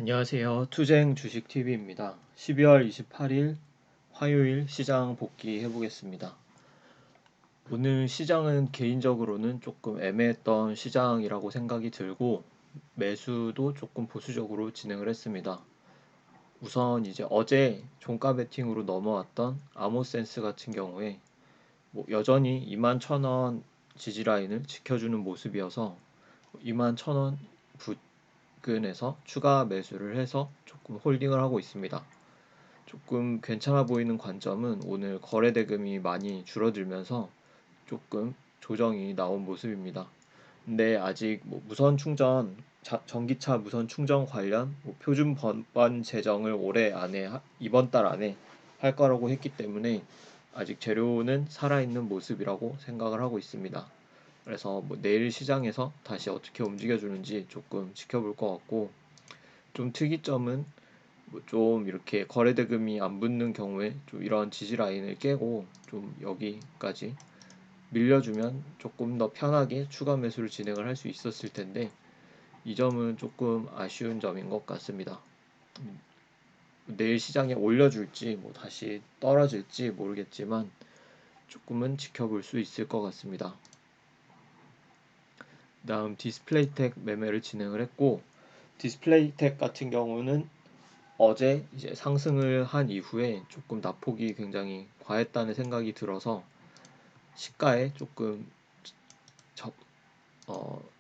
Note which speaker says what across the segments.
Speaker 1: 안녕하세요. 투쟁 주식TV입니다. 12월 28일 화요일 시장 복귀해 보겠습니다. 오늘 시장은 개인적으로는 조금 애매했던 시장이라고 생각이 들고 매수도 조금 보수적으로 진행을 했습니다. 우선 이제 어제 종가 베팅으로 넘어왔던 아모센스 같은 경우에 여전히 21,000원 지지라인을 지켜주는 모습이어서 21,000원 부근에서 추가 매수를 해서 조금 홀딩을 하고 있습니다. 조금 괜찮아 보이는 관점은 오늘 거래 대금이 많이 줄어들면서 조금 조정이 나온 모습입니다. 근데 아직 무선 충전, 전기차 무선 충전 관련 표준 번번 제정을 올해 안에 이번 달 안에 할 거라고 했기 때문에 아직 재료는 살아있는 모습이라고 생각을 하고 있습니다. 그래서 내일 시장에서 다시 어떻게 움직여 주는지 조금 지켜볼 것 같고, 좀 특이점은 좀 이렇게 거래 대금이 안 붙는 경우에 좀 이런 지지 라인을 깨고 좀 여기까지 밀려주면 조금 더 편하게 추가 매수를 진행을 할 수 있었을 텐데, 이 점은 조금 아쉬운 점인 것 같습니다. 내일 시장에 올려줄지 다시 떨어질지 모르겠지만 조금은 지켜볼 수 있을 것 같습니다. 다음 디스플레이텍 매매를 진행을 했고, 디스플레이텍 같은 경우는 어제 이제 상승을 한 이후에 조금 낙폭이 굉장히 과했다는 생각이 들어서 시가에 조금 적,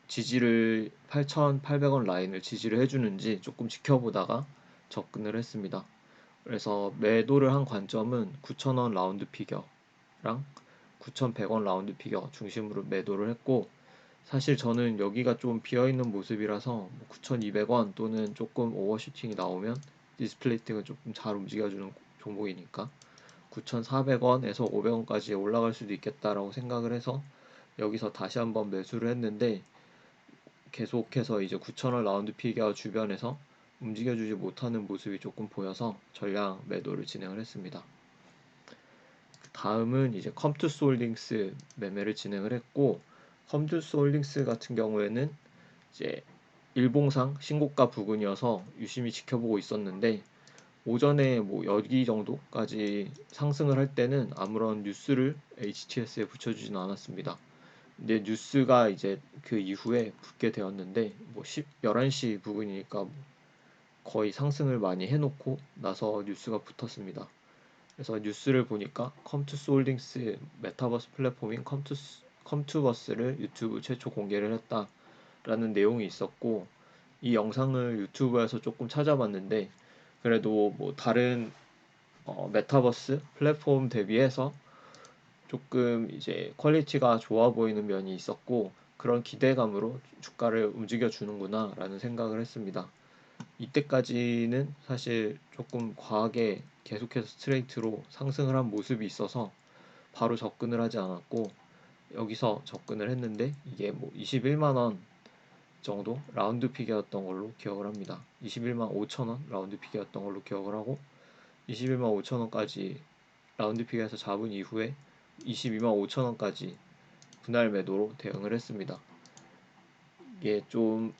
Speaker 1: 지지를 8,800원 라인을 지지를 해주는지 조금 지켜보다가 접근을 했습니다. 그래서 매도를 한 관점은 9,000원 라운드 피겨랑 9,100원 라운드 피겨 중심으로 매도를 했고, 사실 저는 여기가 좀 비어있는 모습이라서 9,200원 또는 조금 오버슈팅이 나오면 디스플레이팅은 조금 잘 움직여주는 종목이니까 9,400원에서 500원까지 올라갈 수도 있겠다라고 생각을 해서 여기서 다시 한번 매수를 했는데, 계속해서 이제 9,000원 라운드 피겨 주변에서 움직여주지 못하는 모습이 조금 보여서 전량 매도를 진행을 했습니다. 다음은 이제 컴투스 홀딩스 매매를 진행을 했고, 컴투스 홀딩스 같은 경우에는 이제 일봉상 신고가 부근이어서 유심히 지켜보고 있었는데, 오전에 여기 정도까지 상승을 할 때는 아무런 뉴스를 HTS에 붙여주진 않았습니다. 근데 뉴스가 이제 그 이후에 붙게 되었는데 11시 부근이니까 거의 상승을 많이 해놓고 나서 뉴스가 붙었습니다. 그래서 뉴스를 보니까 컴투스 홀딩스 메타버스 플랫폼인 컴투버스를 유튜브 최초 공개를 했다라는 내용이 있었고, 이 영상을 유튜브에서 조금 찾아봤는데 그래도 다른 메타버스 플랫폼 대비해서 조금 이제 퀄리티가 좋아 보이는 면이 있었고, 그런 기대감으로 주가를 움직여 주는구나라는 생각을 했습니다. 이때까지는 사실 조금 과하게 계속해서 스트레이트로 상승을 한 모습이 있어서 바로 접근을 하지 않았고, 여기서 접근을 했는데 이게 21만 원 정도 라운드 픽이었던 걸로 기억을 합니다. 21만 5천 원 라운드 픽이었던 걸로 기억을 하고, 21만 5천 원까지 라운드 픽에서 잡은 이후에 22만 5천 원까지 분할 매도로 대응을 했습니다. 이게 좀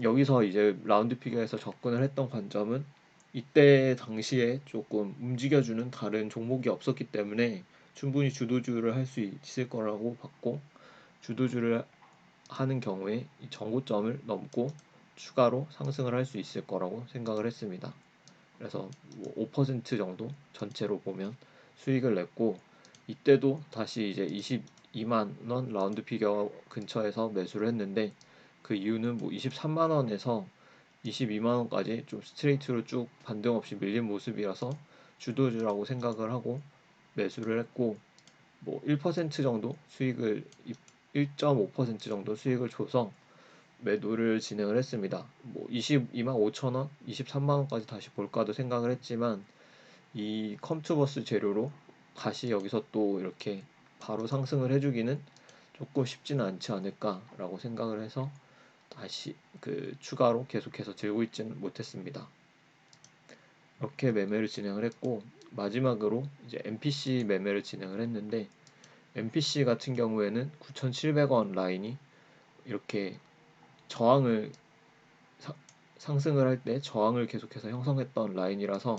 Speaker 1: 여기서 이제 라운드 픽에서 접근을 했던 관점은 이때 당시에 조금 움직여주는 다른 종목이 없었기 때문에 충분히 주도주를 할 수 있을 거라고 봤고, 주도주를 하는 경우에 이 정고점을 넘고 추가로 상승을 할 수 있을 거라고 생각을 했습니다. 그래서 5% 정도 전체로 보면 수익을 냈고, 이때도 다시 이제 22만 원 라운드 피겨 근처에서 매수를 했는데, 그 이유는 23만 원에서 22만 원까지 좀 스트레이트로 쭉 반등 없이 밀린 모습이라서 주도주라고 생각을 하고 매수를 했고, 1% 정도 수익을 1.5% 정도 수익을 줘서 매도를 진행을 했습니다. 22만 5천 원, 23만 원까지 다시 볼까도 생각을 했지만 이 컴투버스 재료로 다시 여기서 또 이렇게 바로 상승을 해주기는 조금 쉽지는 않지 않을까라고 생각을 해서 다시 그 추가로 계속해서 들고 있지는 못했습니다. 이렇게 매매를 진행을 했고, 마지막으로 이제 MPC 매매를 진행을 했는데, MPC 같은 경우에는 9,700원 라인이 이렇게 저항을 상승을 할 때 저항을 계속해서 형성했던 라인이라서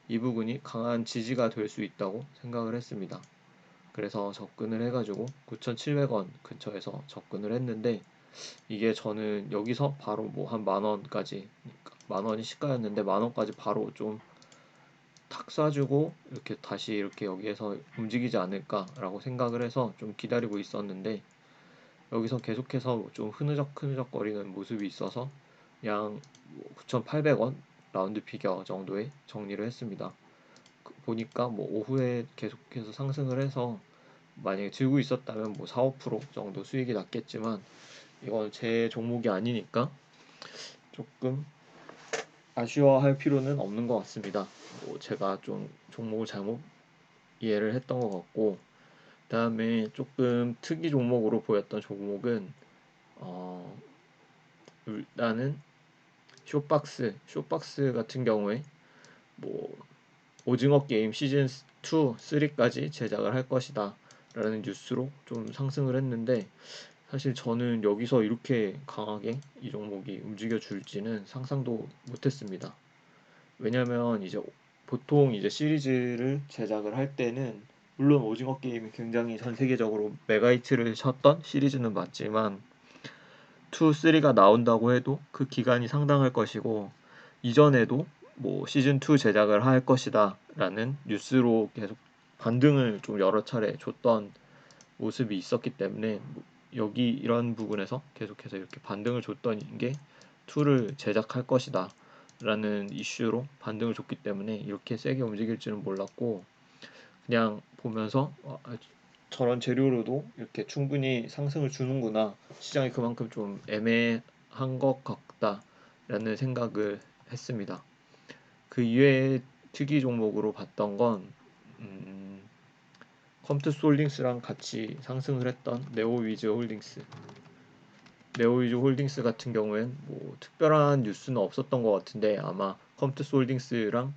Speaker 1: 이 부분이 강한 지지가 될 수 있다고 생각을 했습니다. 그래서 접근을 해가지고 9,700원 근처에서 접근을 했는데, 이게 저는 여기서 바로 뭐 한 만원까지, 만원이 시가였는데 만원까지 바로 좀 탁 쏴주고 이렇게 다시 이렇게 여기에서 움직이지 않을까라고 생각을 해서 좀 기다리고 있었는데, 여기서 계속해서 좀 흐느적 거리는 모습이 있어서 양 9,800원 라운드 피겨 정도에 정리를 했습니다. 보니까 뭐 오후에 계속해서 상승을 해서 만약에 들고 있었다면 뭐 4, 5% 정도 수익이 났겠지만, 이건 제 종목이 아니니까 조금 아쉬워할 필요는 없는 것 같습니다. 뭐 제가 좀 종목을 잘못 이해를 했던 것 같고, 그다음에 조금 특이 종목으로 보였던 종목은 어 일단은 쇼박스 같은 경우에 뭐 오징어 게임 시즌 2, 3까지 제작을 할 것이다 라는 뉴스로 좀 상승을 했는데, 사실 저는 여기서 이렇게 강하게 이 종목이 움직여 줄지는 상상도 못했습니다. 왜냐면 이제 보통 이제 시리즈를 제작을 할 때는, 물론 오징어 게임이 굉장히 전 세계적으로 메가히트를 쳤던 시리즈는 맞지만 2, 3가 나온다고 해도 그 기간이 상당할 것이고, 이전에도 뭐 시즌 2 제작을 할 것이다 라는 뉴스로 계속 반등을 좀 여러 차례 줬던 모습이 있었기 때문에, 여기 이런 부분에서 계속해서 이렇게 반등을 줬던 게 2를 제작할 것이다 라는 이슈로 반등을 줬기 때문에 이렇게 세게 움직일 줄은 몰랐고, 그냥 보면서 저런 재료로도 이렇게 충분히 상승을 주는구나, 시장이 그만큼 좀 애매한 것 같다라는 생각을 했습니다. 그 이외에 특이 종목으로 봤던 건 컴투스 홀딩스랑 같이 상승을 했던 네오위즈 홀딩스 같은 경우엔 뭐 특별한 뉴스는 없었던 것 같은데, 아마 컴투스 홀딩스랑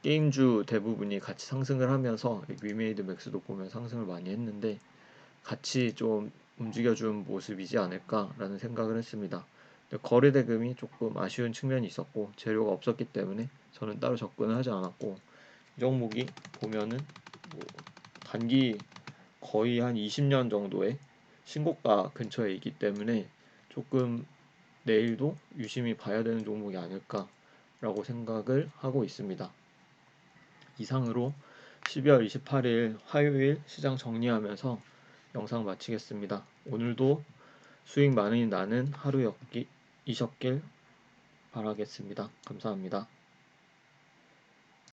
Speaker 1: 게임주 대부분이 같이 상승을 하면서 위메이드 맥스도 보면 상승을 많이 했는데 같이 좀 움직여준 모습이지 않을까라는 생각을 했습니다. 거래 대금이 조금 아쉬운 측면이 있었고 재료가 없었기 때문에 저는 따로 접근을 하지 않았고, 이 종목이 보면은 뭐 단기 거의 한 20년 정도의 신고가 근처에 있기 때문에 조금 내일도 유심히 봐야 되는 종목이 아닐까라고 생각을 하고 있습니다. 이상으로 12월 28일 화요일 시장 정리하면서 영상 마치겠습니다. 오늘도 수익 많이 나는 하루이셨길 바라겠습니다. 감사합니다.